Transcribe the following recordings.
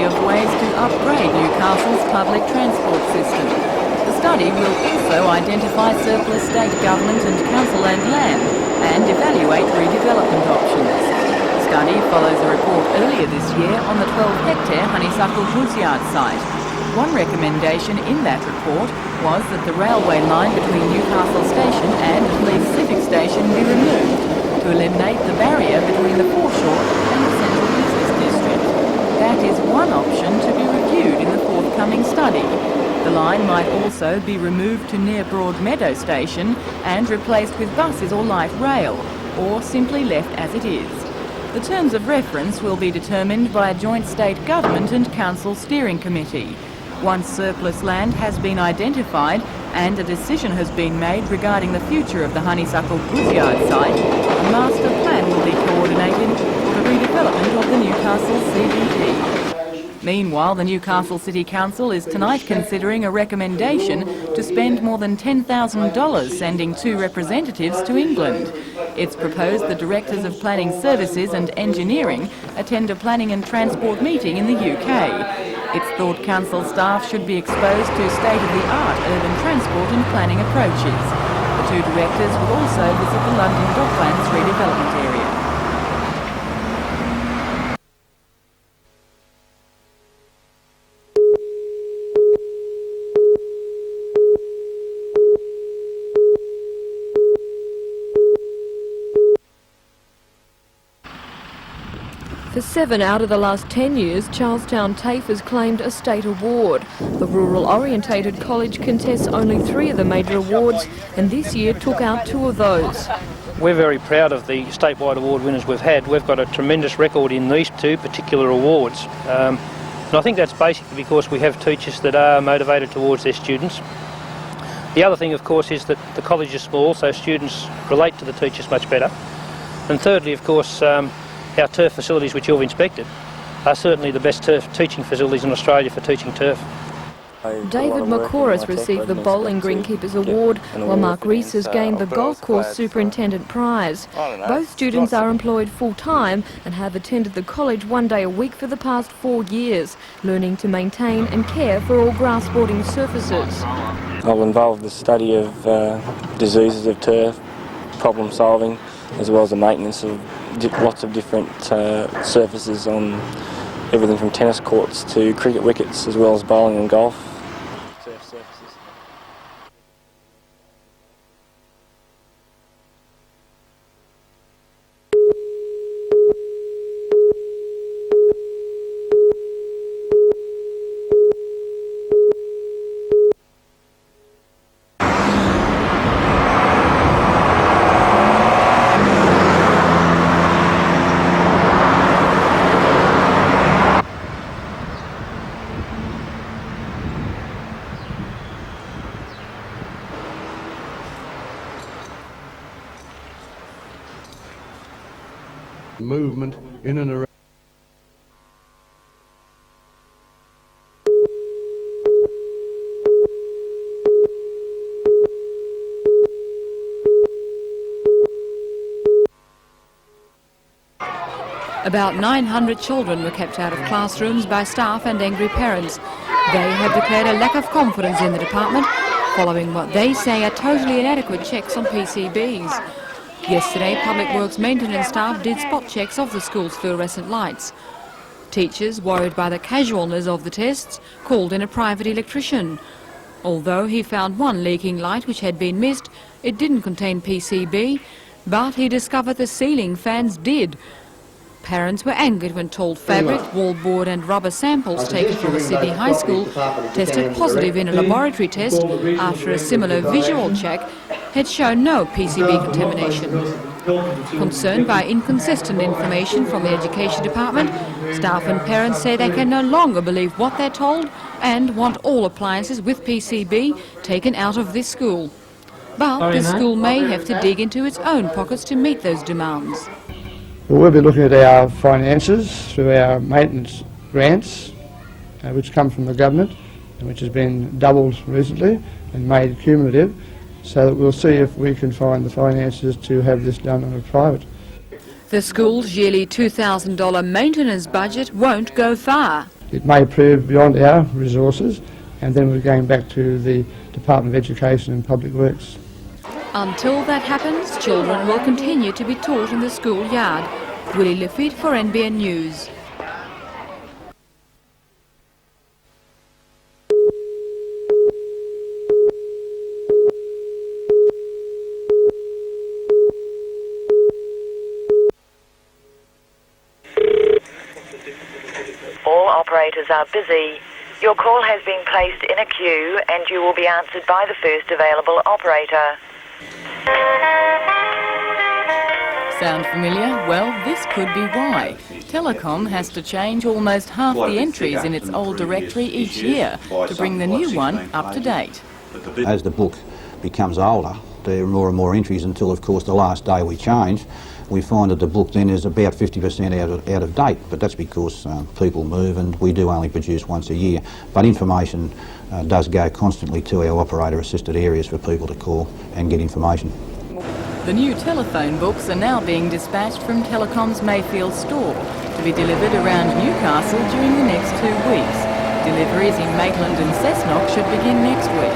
study of ways to upgrade Newcastle's public transport system. The study will also identify surplus state government and council owned land and evaluate redevelopment options. The study follows a report earlier this year on the 12-hectare Honeysuckle Goodyard site. One recommendation in that report was that the railway line between Newcastle Station and Leith Civic Station be removed to eliminate the barrier between the foreshore and the central business district. That is one option to be reviewed in the forthcoming study. The line might also be removed to near Broadmeadow Station and replaced with buses or light rail, or simply left as it is. The terms of reference will be determined by a joint state government and council steering committee. Once surplus land has been identified and a decision has been made regarding the future of the Honeysuckle Goodyard site, a master plan will be coordinated for the redevelopment of the Newcastle CBD. Meanwhile, the Newcastle City Council is tonight considering a recommendation to spend more than $10,000 sending 2 representatives to England. It's proposed the Directors of Planning Services and Engineering attend a planning and transport meeting in the UK. It's thought council staff should be exposed to state-of-the-art urban transport and planning approaches. The 2 directors will also visit the London Docklands redevelopment area. For 7 out of the last 10 years, Charlestown TAFE has claimed a state award. The rural-orientated college contests only 3 of the major awards, and this year took out 2 of those. We're very proud of the statewide award winners we've had. We've got a tremendous record in these 2 particular awards. And I think that's basically because we have teachers that are motivated towards their students. The other thing, of course, is that the college is small, so students relate to the teachers much better. And thirdly, of course, our turf facilities, which you've inspected, are certainly the best turf teaching facilities in Australia for teaching turf. David McCorris received the Bowling Greenkeepers Award, while Mark Rees has gained the Golf Course Superintendent Prize. Both students are employed full-time and have attended the college 1 day a week for the past 4 years, learning to maintain and care for all grass sporting surfaces. I'll involve the study of diseases of turf, problem solving, as well as the maintenance of lots of different surfaces on everything from tennis courts to cricket wickets, as well as bowling and golf. Surf surfaces. Movement in and around. About 900 children were kept out of classrooms by staff and angry parents. They have declared a lack of confidence in the department following what they say are totally inadequate checks on PCBs. Yesterday, Public Works maintenance staff did spot checks of the school's fluorescent lights. Teachers, worried by the casualness of the tests, called in a private electrician. Although he found one leaking light which had been missed, it didn't contain PCB, but he discovered the ceiling fans did. Parents were angered when told fabric, wallboard and rubber samples taken from the Sydney High School tested positive in a laboratory test after a similar visual check had shown no PCB contamination. Concerned by inconsistent information from the Education Department, staff and parents say they can no longer believe what they're told and want all appliances with PCB taken out of this school. But the school may have to dig into its own pockets to meet those demands. We'll be looking at our finances through our maintenance grants, which come from the government, and which has been doubled recently and made cumulative, so that we'll see if we can find the finances to have this done on a private. The school's yearly $2,000 maintenance budget won't go far. it may prove beyond our resources, and then we're going back to the Department of Education and Public Works. Until that happens, children will continue to be taught in the schoolyard. Willie Lafitte for NBN News. All operators are busy. Your call has been placed in a queue and you will be answered by the first available operator. Sound familiar? Well, this could be why. Telecom has to change almost half the entries in its old directory each year to bring the new one up to date. As the book becomes older, there are more and more entries until, of course, the last day we change. We find that the book then is about 50% out of date, but that's because people move and we do only produce once a year. But information does go constantly to our operator-assisted areas for people to call and get information. The new telephone books are now being dispatched from Telecom's Mayfield store to be delivered around Newcastle during the next 2 weeks. Deliveries in Maitland and Cessnock should begin next week.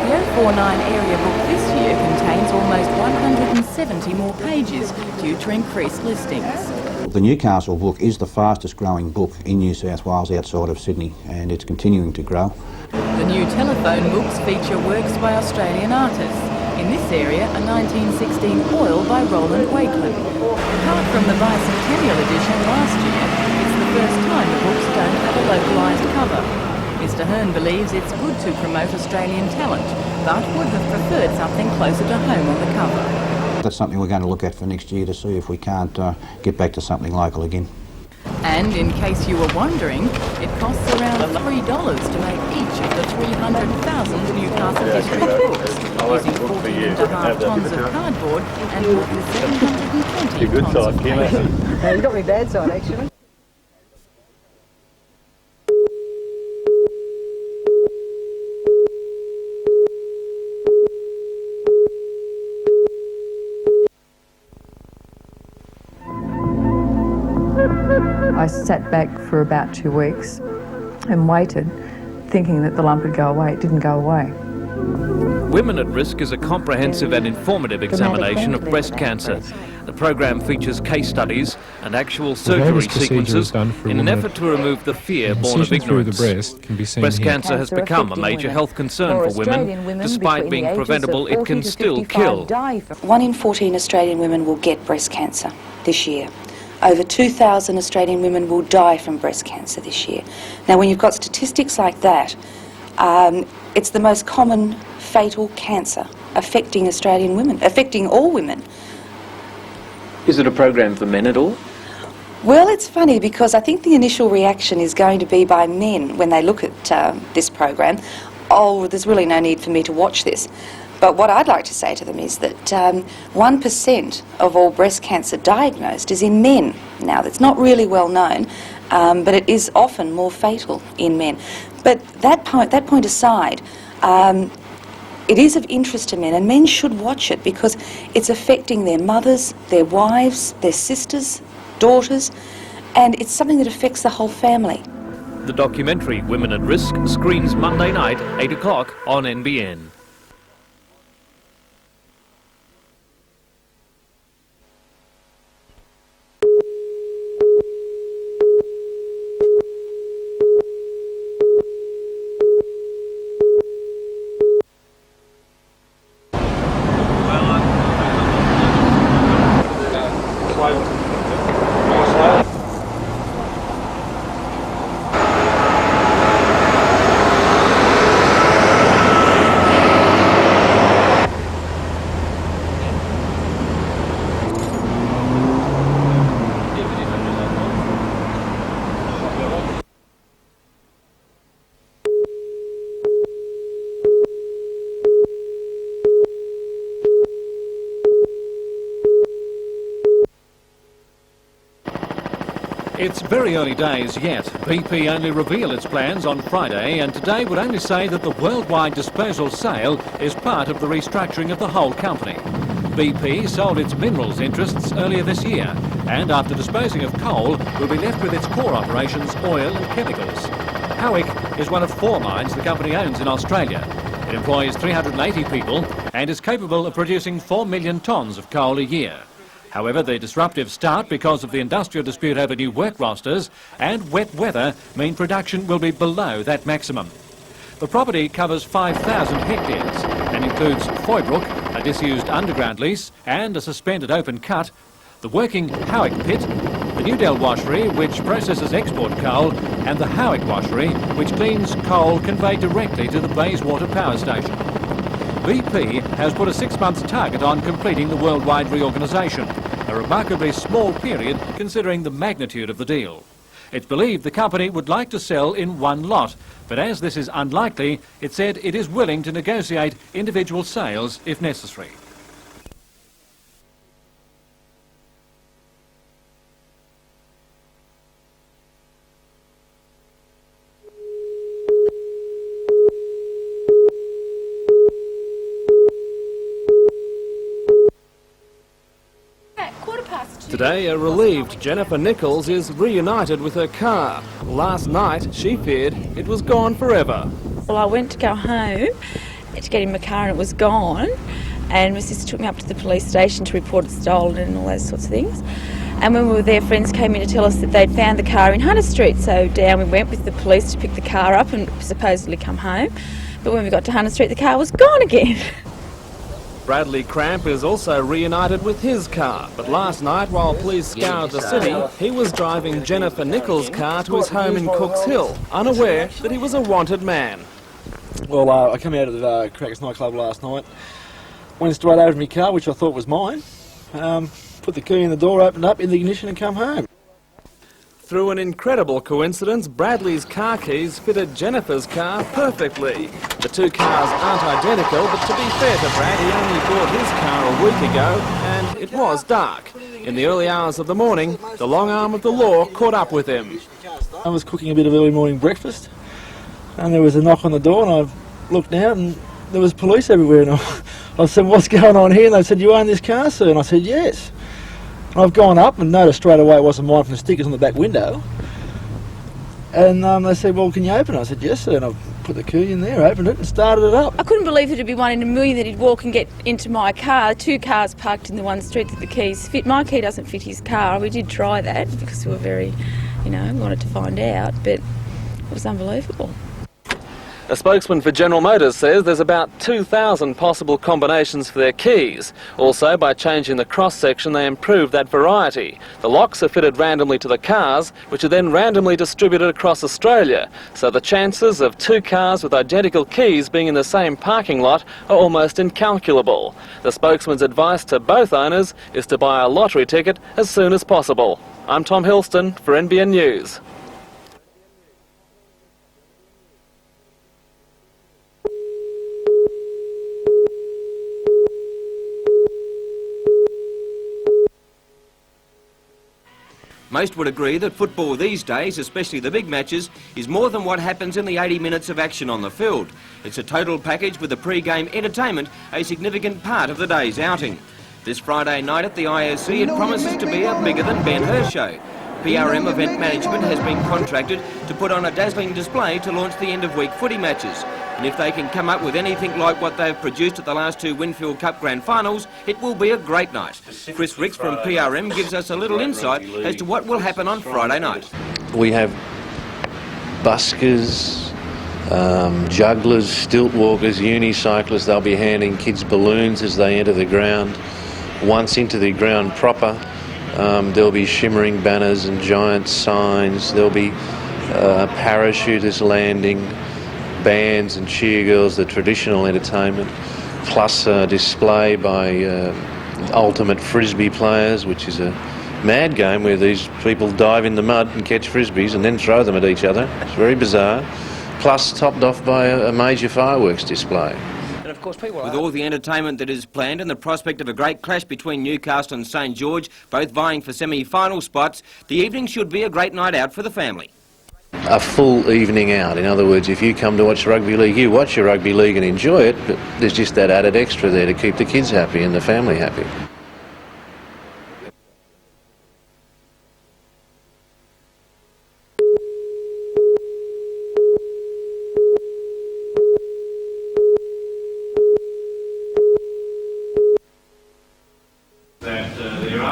The 049 area book this year contains almost 170 more pages due to increased listings. The Newcastle book is the fastest growing book in New South Wales outside of Sydney, and it's continuing to grow. The new telephone books feature works by Australian artists. In this area, a 1916 oil by Roland Wakeman. Apart from the bicentennial edition last year, it's the first time the books don't have a localised cover. Mr Hearn believes it's good to promote Australian talent, but would have preferred something closer to home on the cover. That's something we're going to look at for next year to see if we can't get back to something local again. And in case you were wondering, it costs around $3 to make each of the 300,000 Newcastle district books, using 14.5 tonnes of cardboard and more than 720 tonnes of paper. You got me bad side, actually. I sat back for about 2 weeks and waited, thinking that the lump would go away. It didn't go away. Women at Risk is a comprehensive and informative examination of breast cancer. The program features case studies and actual surgery sequences in an effort to remove the fear born of ignorance. Breast cancer has become a major health concern for women. Despite being preventable, it can still kill. 1 in 14 Australian women will get breast cancer this year. Over 2,000 Australian women will die from breast cancer this year. Now, when you've got statistics like that, it's the most common fatal cancer affecting Australian women, affecting all women. Is it a program for men at all? Well, it's funny because I think the initial reaction is going to be by men when they look at this program. Oh, there's really no need for me to watch this. But what I'd like to say to them is that 1% of all breast cancer diagnosed is in men. Now, that's not really well known, but it is often more fatal in men. But that point aside, it is of interest to men, and men should watch it because it's affecting their mothers, their wives, their sisters, daughters, and it's something that affects the whole family. The documentary Women at Risk screens Monday night, 8 o'clock on NBN. It's very early days yet. BP only revealed its plans on Friday, and today would only say that the worldwide disposal sale is part of the restructuring of the whole company. BP sold its minerals interests earlier this year, and after disposing of coal, will be left with its core operations, oil and chemicals. Howick is one of 4 mines the company owns in Australia. It employs 380 people and is capable of producing 4 million tonnes of coal a year. However, the disruptive start because of the industrial dispute over new work rosters and wet weather mean production will be below that maximum. The property covers 5,000 hectares and includes Foybrook, a disused underground lease and a suspended open cut, the working Howick pit, the Newdale washery, which processes export coal, and the Howick washery, which cleans coal conveyed directly to the Bayswater power station. BP has put a 6-month target on completing the worldwide reorganisation, a remarkably small period considering the magnitude of the deal. It's believed the company would like to sell in one lot, but as this is unlikely, it said it is willing to negotiate individual sales if necessary. Today, a relieved Jennifer Nichols is reunited with her car. Last night, she feared it was gone forever. Well, I went to go home to get in my car and it was gone. And my sister took me up to the police station to report it stolen and all those sorts of things. And when we were there, friends came in to tell us that they'd found the car in Hunter Street. So down we went with the police to pick the car up and supposedly come home. But when we got to Hunter Street, the car was gone again. Bradley Cramp is also reunited with his car, but last night, while police scoured the city, he was driving Jennifer Nichols' car to his home in Cooks Hill, unaware that he was a wanted man. Well, I came out of the Crackers nightclub last night, went straight over to my car, which I thought was mine, put the key in the door, opened up in the ignition and come home. Through an incredible coincidence, Bradley's car keys fitted Jennifer's car perfectly. The 2 cars aren't identical, but to be fair to Brad, he only bought his car a week ago, and it was dark. In the early hours of the morning, the long arm of the law caught up with him. I was cooking a bit of early morning breakfast, and there was a knock on the door, and I looked out, and there was police everywhere, and I said, "What's going on here?" And they said, "You own this car, sir?" And I said, "Yes." I've gone up and noticed straight away it wasn't mine from the stickers on the back window. And they said, "Well, can you open it?" I said, "Yes, sir." And I put the key in there, opened it and started it up. I couldn't believe it'd be 1 in a million that he'd walk and get into my car. 2 cars parked in the one street that the keys fit. My key doesn't fit his car. We did try that because we were very, wanted to find out, but it was unbelievable. A spokesman for General Motors says there's about 2,000 possible combinations for their keys. Also, by changing the cross-section, they improved that variety. The locks are fitted randomly to the cars, which are then randomly distributed across Australia. So the chances of 2 cars with identical keys being in the same parking lot are almost incalculable. The spokesman's advice to both owners is to buy a lottery ticket as soon as possible. I'm Tom Hilston for NBN News. Most would agree that football these days, especially the big matches, is more than what happens in the 80 minutes of action on the field. It's a total package with the pre-game entertainment a significant part of the day's outing. This Friday night at the IOC it promises to be a bigger than Ben-Hur show. PRM Event Management has been contracted to put on a dazzling display to launch the end-of-week footy matches. And if they can come up with anything like what they've produced at the last 2 Winfield Cup Grand Finals, it will be a great night. Chris Ricks from PRM gives us a little insight as to what will happen on Friday night. We have buskers, jugglers, stilt walkers, unicyclists. They'll be handing kids balloons as they enter the ground. Once into the ground proper, there'll be shimmering banners and giant signs. There'll be parachutists landing, bands and cheergirls, the traditional entertainment, plus a display by ultimate frisbee players, which is a mad game where these people dive in the mud and catch frisbees and then throw them at each other. It's very bizarre. Plus topped off by a major fireworks display. And of course, with all the entertainment that is planned and the prospect of a great clash between Newcastle and St George, both vying for semi-final spots, the evening should be a great night out for the family. a full evening out. In other words, if you come to watch rugby league, you watch your rugby league and enjoy it, but there's just that added extra there to keep the kids happy and the family happy.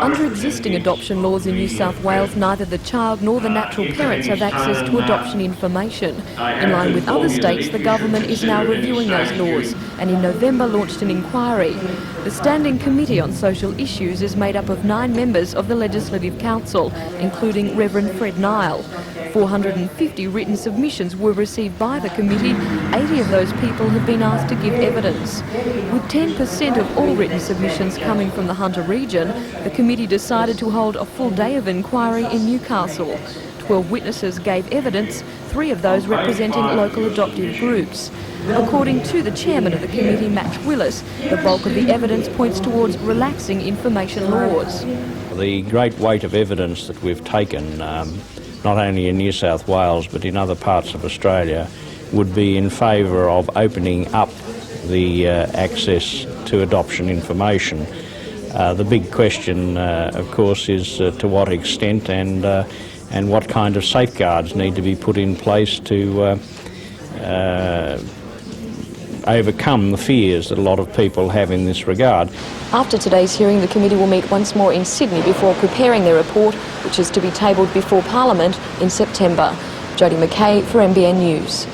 Under existing adoption laws in New South Wales, neither the child nor the natural parents have access to adoption information. In line with other states, the government is now reviewing those laws and in November launched an inquiry. The Standing Committee on Social Issues is made up of 9 members of the Legislative Council, including Reverend Fred Nile. 450 written submissions were received by the committee. 80 of those people have been asked to give evidence. With 10% of all written submissions coming from the Hunter region, the committee decided to hold a full day of inquiry in Newcastle. 12 witnesses gave evidence, 3 of those representing local adoptive groups. According to the chairman of the committee, Matt Willis, the bulk of the evidence points towards relaxing information laws. The great weight of evidence that we've taken, not only in New South Wales but in other parts of Australia, would be in favour of opening up the access to adoption information. The big question, of course, is to what extent and what kind of safeguards need to be put in place to overcome the fears that a lot of people have in this regard. After today's hearing, the committee will meet once more in Sydney before preparing their report, which is to be tabled before Parliament in September. Jodie McKay for NBN News.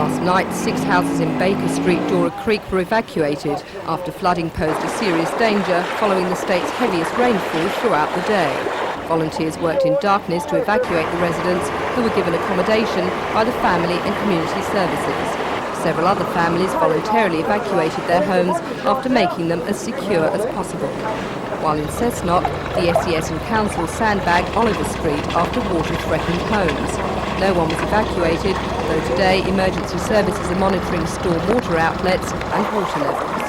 Last night, 6 houses in Baker Street, Dora Creek were evacuated after flooding posed a serious danger following the state's heaviest rainfall throughout the day. Volunteers worked in darkness to evacuate the residents, who were given accommodation by the Family and Community Services. Several other families voluntarily evacuated their homes after making them as secure as possible. While in Cessnock, the SES and Council sandbagged Oliver Street after water threatened homes. No one was evacuated, though today emergency services are monitoring storm water outlets and water levels.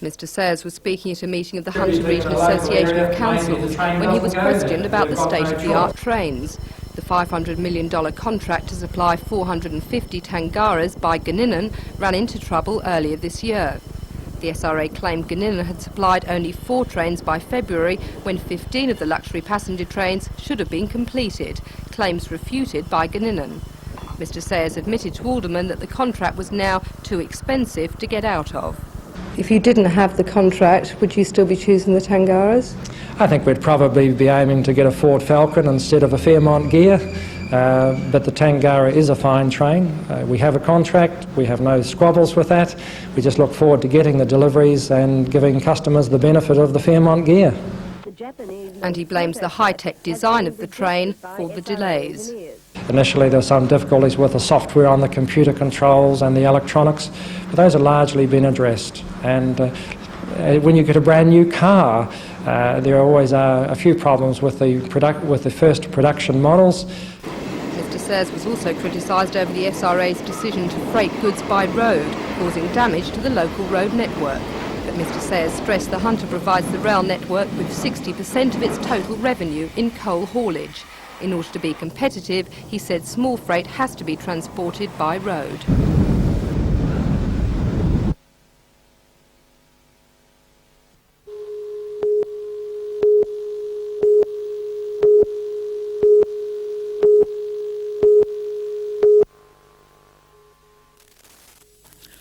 Mr Sayers was speaking at a meeting of the Hunter Region Association of Councils when he was questioned about the state-of-the-art trains. The $500 million contract to supply 450 Tangaras by Ganinan ran into trouble earlier this year. The SRA claimed Ganinan had supplied only 4 trains by February, when 15 of the luxury passenger trains should have been completed, claims refuted by Ganinan. Mr Sayers admitted to Alderman that the contract was now too expensive to get out of. If you didn't have the contract, would you still be choosing the Tangaras? I think we'd probably be aiming to get a Ford Falcon instead of a Fairmont Gear, but the Tangara is a fine train. We have a contract, we have no squabbles with that. We just look forward to getting the deliveries and giving customers the benefit of the Fairmont Gear. And he blames the high-tech design of the train for the delays. Initially there were some difficulties with the software on the computer controls and the electronics, but those have largely been addressed. And when you get a brand new car, there always are a few problems with the first production models. Mr Sayers was also criticised over the SRA's decision to freight goods by road, causing damage to the local road network. But Mr Sayers stressed the Hunter provides the rail network with 60% of its total revenue in coal haulage. In order to be competitive, he said small freight has to be transported by road.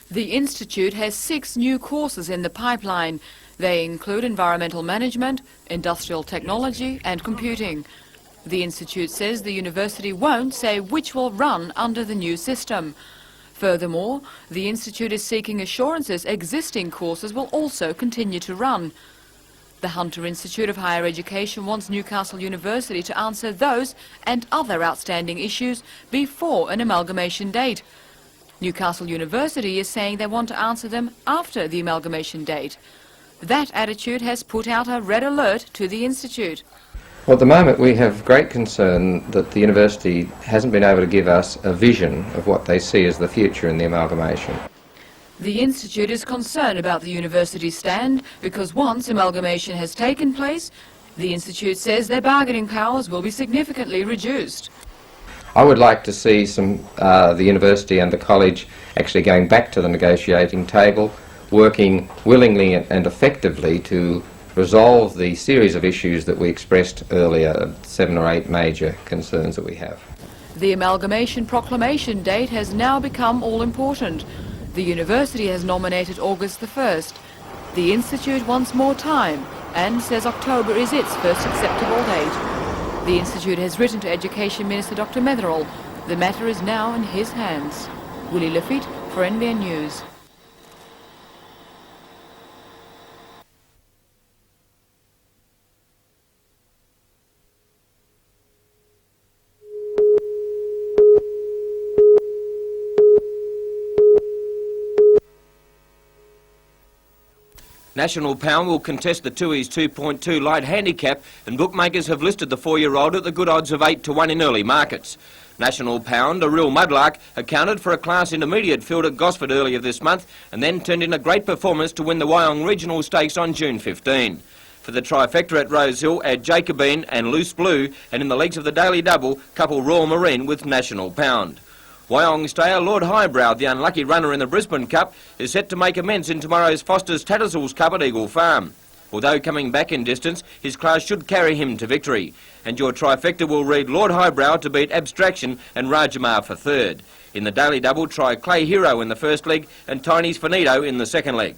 The Institute has 6 new courses in the pipeline. They include environmental management, industrial technology and computing. The Institute says the university won't say which will run under the new system. Furthermore, the Institute is seeking assurances existing courses will also continue to run. The Hunter Institute of Higher Education wants Newcastle University to answer those and other outstanding issues before an amalgamation date. Newcastle University is saying they want to answer them after the amalgamation date. That attitude has put out a red alert to the Institute. Well, at the moment we have great concern that the university hasn't been able to give us a vision of what they see as the future in the amalgamation. The Institute is concerned about the university's stand because once amalgamation has taken place, the Institute says their bargaining powers will be significantly reduced. I would like to see the university and the college actually going back to the negotiating table, working willingly and effectively to resolve the series of issues that we expressed earlier, 7 or 8 major concerns that we have. The amalgamation proclamation date has now become all-important. The university has nominated August the 1st. The Institute wants more time and says October is its first acceptable date. The Institute has written to Education Minister Dr Metherell. The matter is now in his hands. Willie Lafitte for NBN News. National Pound will contest the Tui's 2.2 light handicap, and bookmakers have listed the 4-year-old at the good odds of 8 to 1 in early markets. National Pound, a real mudlark, accounted for a class intermediate field at Gosford earlier this month and then turned in a great performance to win the Wyong Regional Stakes on June 15. For the trifecta at Rosehill, add Jacobine and Loose Blue, and in the legs of the Daily Double, couple Royal Marine with National Pound. Wyong stayer Lord Highbrow, the unlucky runner in the Brisbane Cup, is set to make amends in tomorrow's Foster's Tattersalls Cup at Eagle Farm. Although coming back in distance, his class should carry him to victory. And your trifecta will read Lord Highbrow to beat Abstraction and Rajamar for third. In the Daily Double, try Clay Hero in the first leg and Tiny's Finito in the second leg.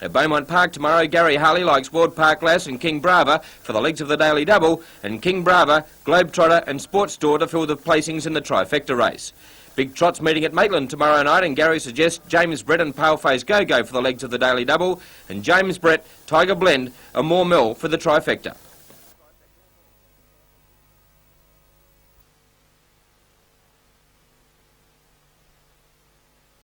At Beaumont Park tomorrow, Gary Harley likes Ward Park Lass and King Brava for the legs of the Daily Double, and King Brava, Globetrotter and Sports Store to fill the placings in the trifecta race. Big Trot's meeting at Maitland tomorrow night, and Gary suggests James Brett and Paleface Go-Go for the legs of the Daily Double, and James Brett, Tiger Blend and More Mill for the trifecta.